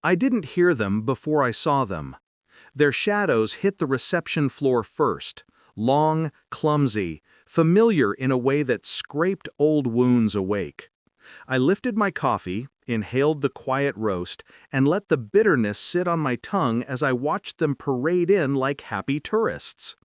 I didn't hear them before I saw them. Their shadows hit the reception floor first, long, clumsy, familiar in a way that scraped old wounds awake. I lifted my coffee, inhaled the quiet roast, and let the bitterness sit on my tongue as I watched them parade in like happy tourists.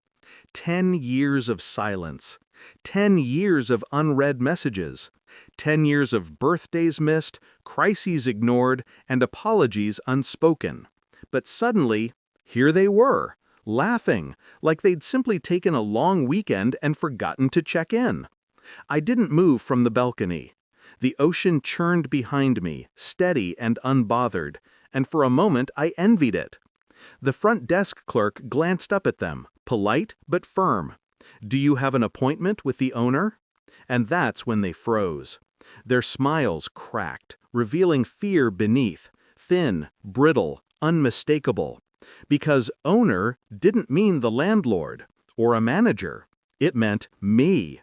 10 years of silence. 10 years of unread messages. 10 years of birthdays missed, crises ignored, and apologies unspoken. But suddenly, here they were, laughing, like they'd simply taken a long weekend and forgotten to check in. I didn't move from the balcony. The ocean churned behind me, steady and unbothered, and for a moment I envied it. The front desk clerk glanced up at them, polite but firm. "Do you have an appointment with the owner?" And that's when they froze. Their smiles cracked, revealing fear beneath, thin, brittle, unmistakable. Because owner didn't mean the landlord or a manager. It meant me.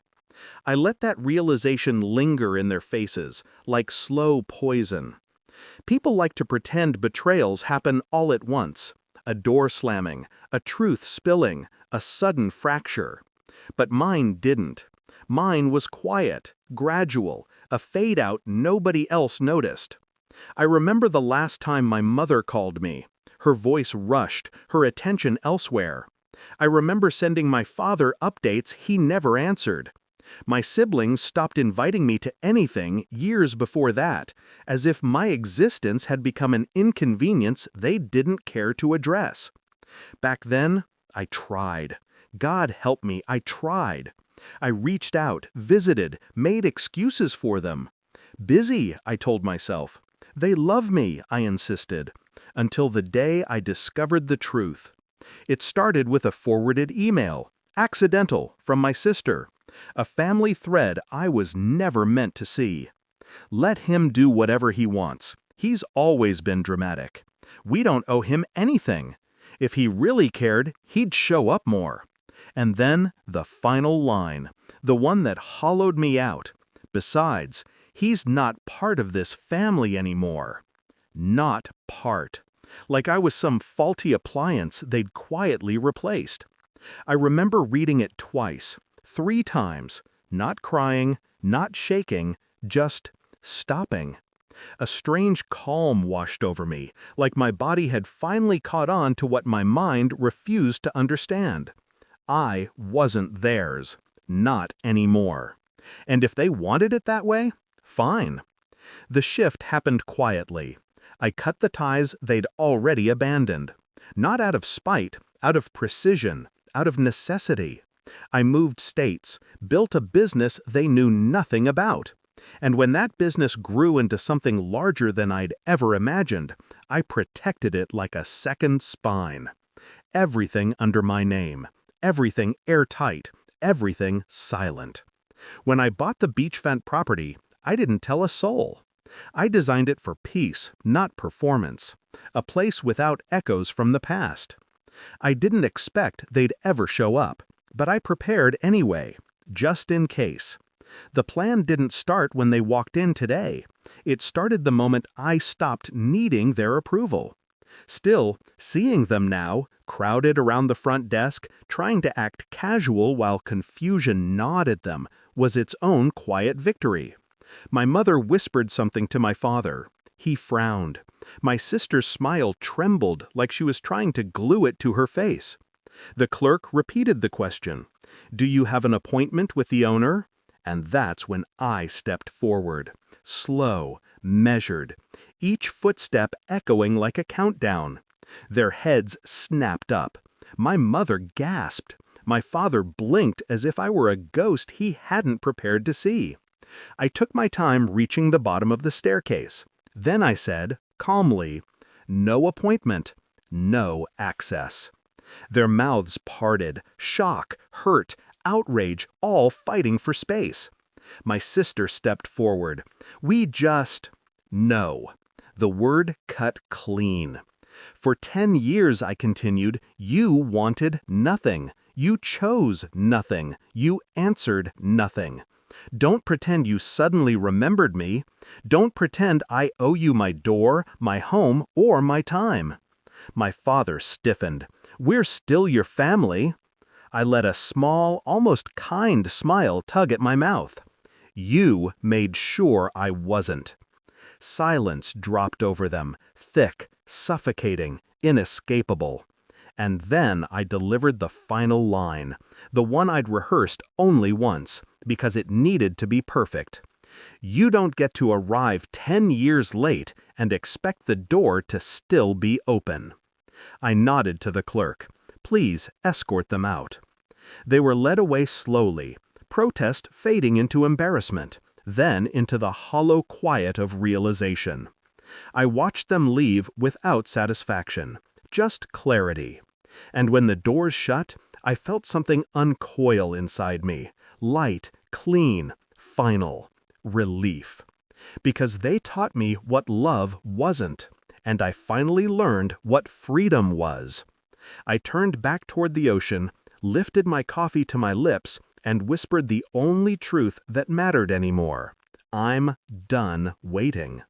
I let that realization linger in their faces, like slow poison. People like to pretend betrayals happen all at once. A door slamming, a truth spilling, a sudden fracture. But mine didn't. Mine was quiet, gradual, a fade-out nobody else noticed. I remember the last time my mother called me. Her voice rushed, her attention elsewhere. I remember sending my father updates he never answered. My siblings stopped inviting me to anything years before that, as if my existence had become an inconvenience they didn't care to address. Back then, I tried. God help me, I tried. I reached out, visited, made excuses for them. Busy, I told myself. They love me, I insisted. Until the day I discovered the truth. It started with a forwarded email, accidental, from my sister. A family thread I was never meant to see. Let him do whatever he wants. He's always been dramatic. We don't owe him anything. If he really cared, he'd show up more. And then the final line, the one that hollowed me out. Besides, he's not part of this family anymore. Not part. Like I was some faulty appliance they'd quietly replaced. I remember reading it twice, 3 times, not crying, not shaking, just stopping. A strange calm washed over me, like my body had finally caught on to what my mind refused to understand. I wasn't theirs, not anymore. And if they wanted it that way, fine. The shift happened quietly. I cut the ties they'd already abandoned. Not out of spite, out of precision, out of necessity. I moved states, built a business they knew nothing about. And when that business grew into something larger than I'd ever imagined, I protected it like a second spine. Everything under my name, everything airtight, everything silent. When I bought the beachfront property, I didn't tell a soul. I designed it for peace, not performance. A place without echoes from the past. I didn't expect they'd ever show up, but I prepared anyway, just in case. The plan didn't start when they walked in today. It started the moment I stopped needing their approval. Still, seeing them now, crowded around the front desk, trying to act casual while confusion gnawed at them, was its own quiet victory. My mother whispered something to my father. He frowned. My sister's smile trembled like she was trying to glue it to her face. The clerk repeated the question, "Do you have an appointment with the owner?" And that's when I stepped forward. Slow, measured, each footstep echoing like a countdown. Their heads snapped up. My mother gasped. My father blinked as if I were a ghost he hadn't prepared to see. I took my time reaching the bottom of the staircase. Then I said, calmly, "No appointment, no access." Their mouths parted, shock, hurt, outrage, all fighting for space. My sister stepped forward. No. The word cut clean. For 10 years, I continued, you wanted nothing. You chose nothing. You answered nothing. Don't pretend you suddenly remembered me. Don't pretend I owe you my door, my home, or my time. My father stiffened. We're still your family. I let a small, almost kind smile tug at my mouth. You made sure I wasn't. Silence dropped over them, thick, suffocating, inescapable. And then I delivered the final line, the one I'd rehearsed only once, because it needed to be perfect. You don't get to arrive 10 years late and expect the door to still be open. I nodded to the clerk. Please escort them out. They were led away slowly, protest fading into embarrassment, then into the hollow quiet of realization. I watched them leave without satisfaction, just clarity. And when the doors shut, I felt something uncoil inside me, light, clean, final, relief. Because they taught me what love wasn't, and I finally learned what freedom was. I turned back toward the ocean, lifted my coffee to my lips, and whispered the only truth that mattered anymore. I'm done waiting.